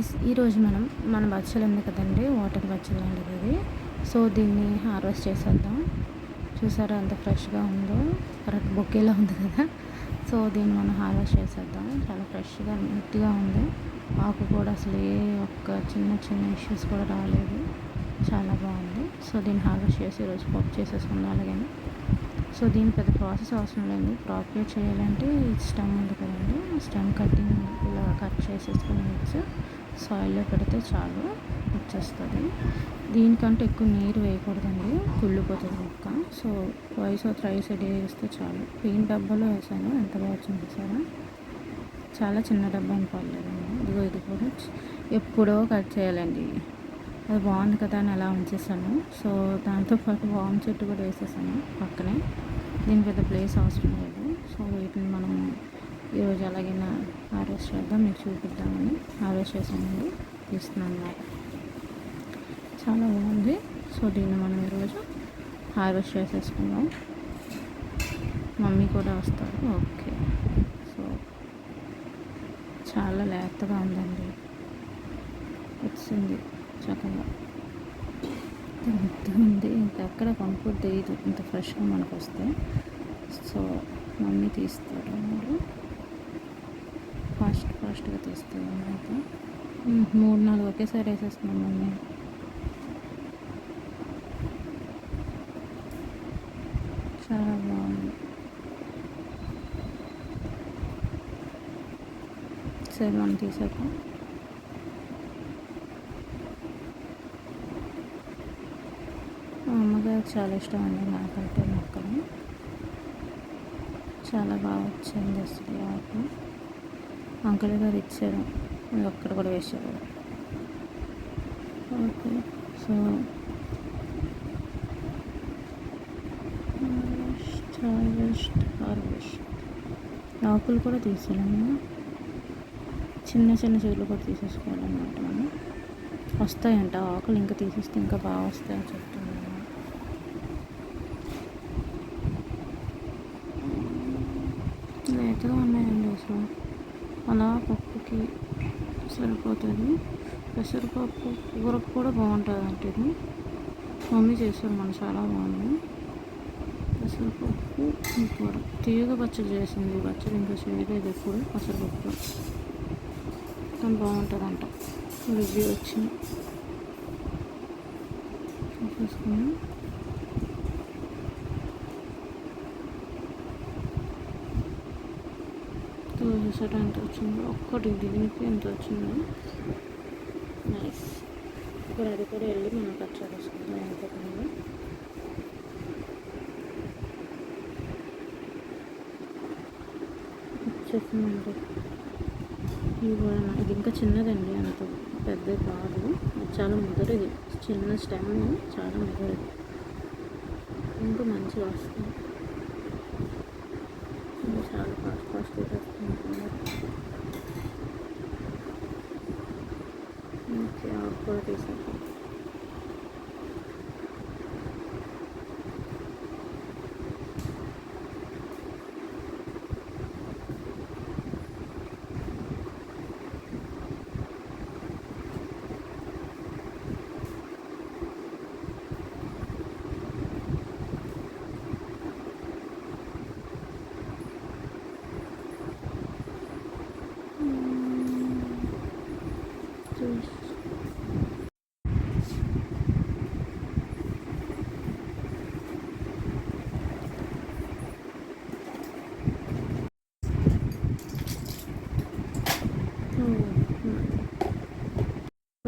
Guys, ఈరోజు మన బచ్చలు ఉంది కదండి, వాటర్ బచ్చలు లాంటిది ఇది. సో దీన్ని హార్వెస్ట్ చేసేద్దాం. చూసారా ఎంత ఫ్రెష్గా ఉందో, కరెక్ట్ బొకేలా ఉంది కదా. సో దీన్ని మనం హార్వెస్ట్ చేసేద్దాం. చాలా ఫ్రెష్గా నీట్గా ఉంది. ఆకు కూడా అసలు ఏ ఒక్క చిన్న చిన్న ఇష్యూస్ కూడా రాలేదు. చాలా బాగుంది. సో దీన్ని హార్వెస్ట్ చేసి ఈరోజు పప్పు చేసేసుకుందాం. అలాగే సో దీని పెద్ద ప్రాసెస్ అవసరం లేదు. ప్రాపర్ చేయాలంటే స్టెమ్ ఉంది కదండి, స్టెమ్ కటింగ్ ఇలా కట్ చేసేసుకుని సాయిల్లో పెడితే చాలు వచ్చేస్తుంది. దీనికంటే ఎక్కువ నీరు వేయకూడదండి, కుళ్ళిపోతుంది మొక్క. So twice or thrice day వేస్తే చాలు. పెయింట్ డబ్బాలో వేసాను, ఎంత బాగా వచ్చింది సార్. చాలా చిన్న డబ్బా అని పర్లేదండి. ఇదిగో ఇది కూడా ఎప్పుడో కట్ చేయాలండి. అది బాగుంది కదా అని అలా ఉంచేసాను. సో దాంతోపాటు వామ్ చెట్టు కూడా వేసేసాను పక్కనే. దీని పెద్ద ప్లేస్ అవసరం లేదు. సో వీటిని మనం ఈరోజు అలాగైనా హార్వెస్ట్ చేద్దాం, మీకు చూపిద్దామని హార్వెస్ట్ చేసామండి. తీస్తున్నాను అన్నమాట. చాలా బాగుంది. సో దీన్ని మనం ఈరోజు హార్వెస్ట్ చేసేసుకుందాం. మమ్మీ కూడా వస్తారు. ఓకే. సో చాలా లేతగా ఉందండి, వచ్చింది చక్కగా ఉంది. ఇంకెక్కడ కొనుక్కోదు తెలియదు ఇంత ఫ్రెష్గా మనకు వస్తే. సో మమ్మీ తీస్తారు అన్నారు, ఫాస్ట్గా తీస్తారు అన్నమాట. 3-4 ఒకేసారి వేసేస్తున్నాం మమ్మీ. చాలా బాగుంది. సరే మనం తీసాక మా అమ్మగారికి చాలా ఇష్టం అండి నాకంటే మొక్కలు. చాలా బాగా వచ్చింది అసలు ఆకు. అంకుల్ గారు ఇచ్చారు, ఒక్కడ కూడా వేసారు. ఓకే. సో హార్వెస్ట్ ఆకులు కూడా తీసేయాలన్నా, చిన్న చిన్న చెట్లు కూడా తీసేసుకోవాలన్నమాట. మనం వస్తాయంట ఆకులు, ఇంకా తీసేస్తే ఇంకా బాగా వస్తాయని చెప్తున్నాను. లేతగా ఉన్నాయండి అసలు. అలా పప్పుకి సరిపోతుంది. పెసరపప్పు కూరకు కూడా బాగుంటుంది అంటే ఇది మమ్మీ చేస్తారు మన, చాలా బాగుంది. పెసరపప్పు కూర తీగ పచ్చడి చేసింది. పచ్చడి ఇంకా చేయలేదు ఎప్పుడు పెసరపప్పు, కానీ బాగుంటుందంట. రివ్యూ వచ్చింది, చూసేసుకుని. చూసారా ఎంత వచ్చిందో, ఒక్కటి దీనికి ఎంత వచ్చిందో. నైస్. ఇప్పుడు అది కూడా వెళ్ళి మనం కట్ చేసుకుందాం. ఎంతకండి వచ్చేసిందండి. ఇది కూడా ఇది ఇంకా చిన్నదండి, అంత పెద్ద కాదు. అది చాలా ముదరది, చిన్న స్టెమ్, చాలా ముదరది. ఇంకా మంచిగా వస్తుంది. చాలా ఫాస్ట్గా వస్తుంది. ఓకే, ఆకు కూడా తీసాక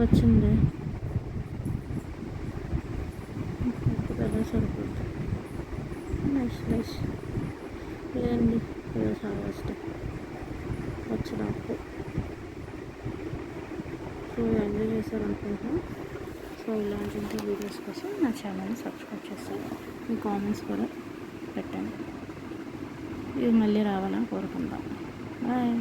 వచ్చింది. పెద్ద సరిపోతుంది. నైస్. లేదండి, ఇది చాలా ఇష్టం వచ్చేదాకు. సో ఎంజాయ్ చేశారనుకుంటా. సో ఇలాంటి వీడియోస్ కోసం నా ఛానల్ని సబ్స్క్రైబ్ చేస్తాను. మీ కామెంట్స్ కూడా పెట్టండి. ఇవి మళ్ళీ రావాలని కోరుకుందాం. బాయ్.